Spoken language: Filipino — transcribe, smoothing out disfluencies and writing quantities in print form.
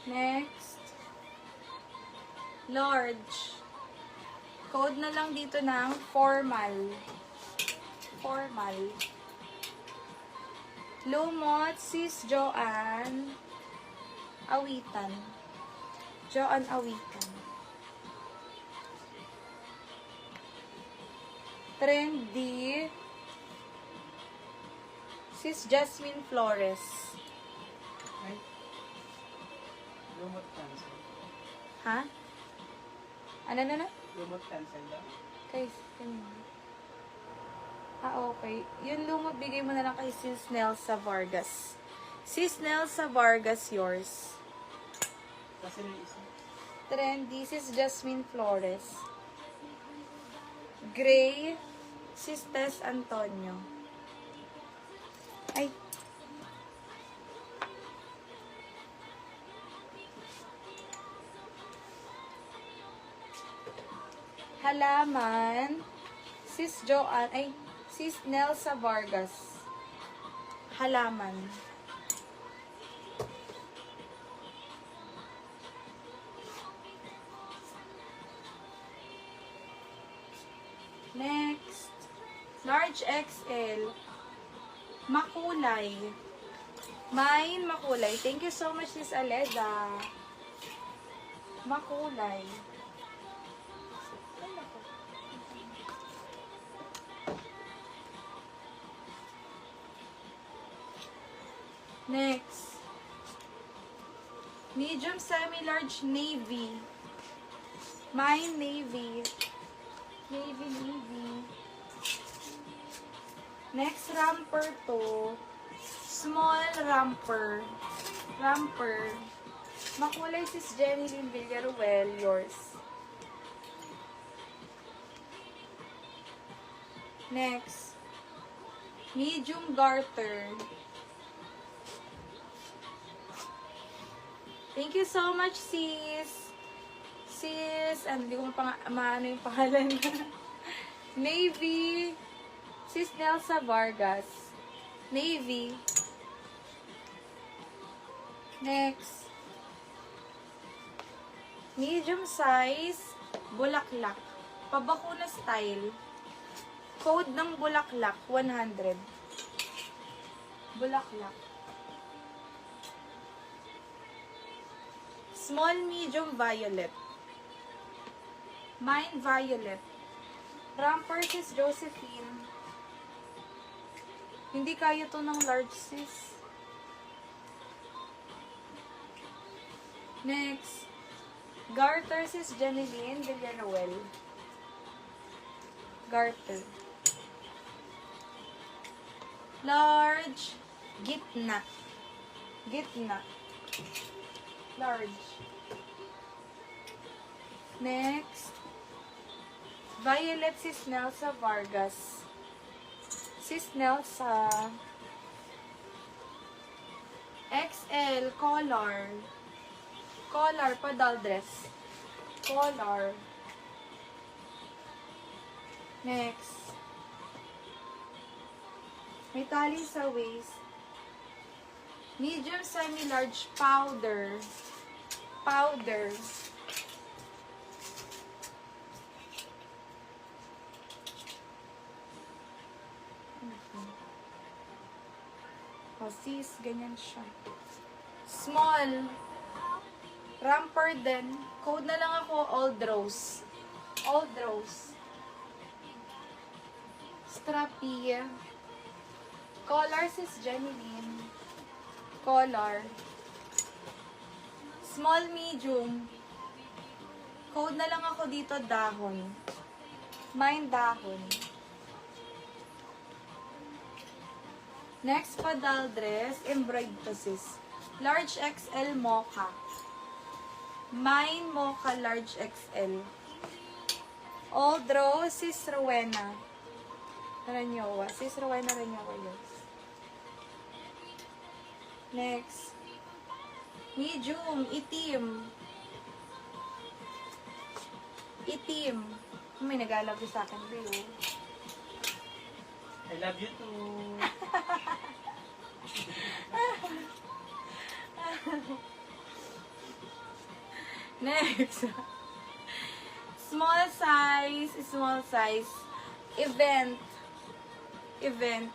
Next. Large. Code na lang dito ng formal. Formal. Lumot, Sis Joanne. Awitan. Joanne Awitan. Trendy. Sis Jasmine Flores. Ay. Lumot cancel. Ha? Ano na? Lumot cancel daw. Kay, okay. Yung lumot, bigay mo na lang kay Sis Nelsa Vargas. Sis Nelsa Vargas, yours. Kasi may isa. Trendy, Sis Jasmine Flores. Gray, Sis Tess Antonio. Ay. Halaman, Sis Joanne, ay, Sis Nelsa Vargas. Halaman. Next, large XL, makulay. Mine, makulay. Thank you so much, Sis Aleda. Makulay. Next, medium semi-large navy. Mine, navy. Navy. Next, romper to. Small romper. Romper. Makulay, Sis Jenny Lynn Villaruel. Yours. Next, medium garter. Thank you so much, sis. Sis, hindi ko maano yung pangalan. Navy. Sis Nelsa Vargas. Navy. Next. Medium size, bulaklak. Pabakuna style. Code ng bulaklak, 100. Bulaklak. Small, medium, violet. Mine, violet. Romper, Sis Josephine. Hindi kaya to ng large, sis. Next. Garter, Sis Janeline Villaruel. Garter. Large. Gitna. Gitna. Large. Next. Violet, Sis Nelsa Vargas. Sis Nelsa. XL, collar. Collar, padal dress. Collar. Next. May tali sa waist. Medium, semi-large, powder. Powder. Oh, sis, ganyan siya. Small. Romper din. Code na lang ako, Old Rose. Old Rose. Strappy. Collar, Sis Janeline. Collar. Small, medium. Code na lang ako dito, dahon. Mine, dahon. Next, padal dress. Embroidered to, sis. Large XL, mocha. Mine, mocha, large XL. Old Rose, Sis Rowena. Ranyowa. Sis Rowena Ranyowa, yes. Next. Medium, itim. Itim. May nag-alab sa akin, blue. I love you too. Next. Small size. Event.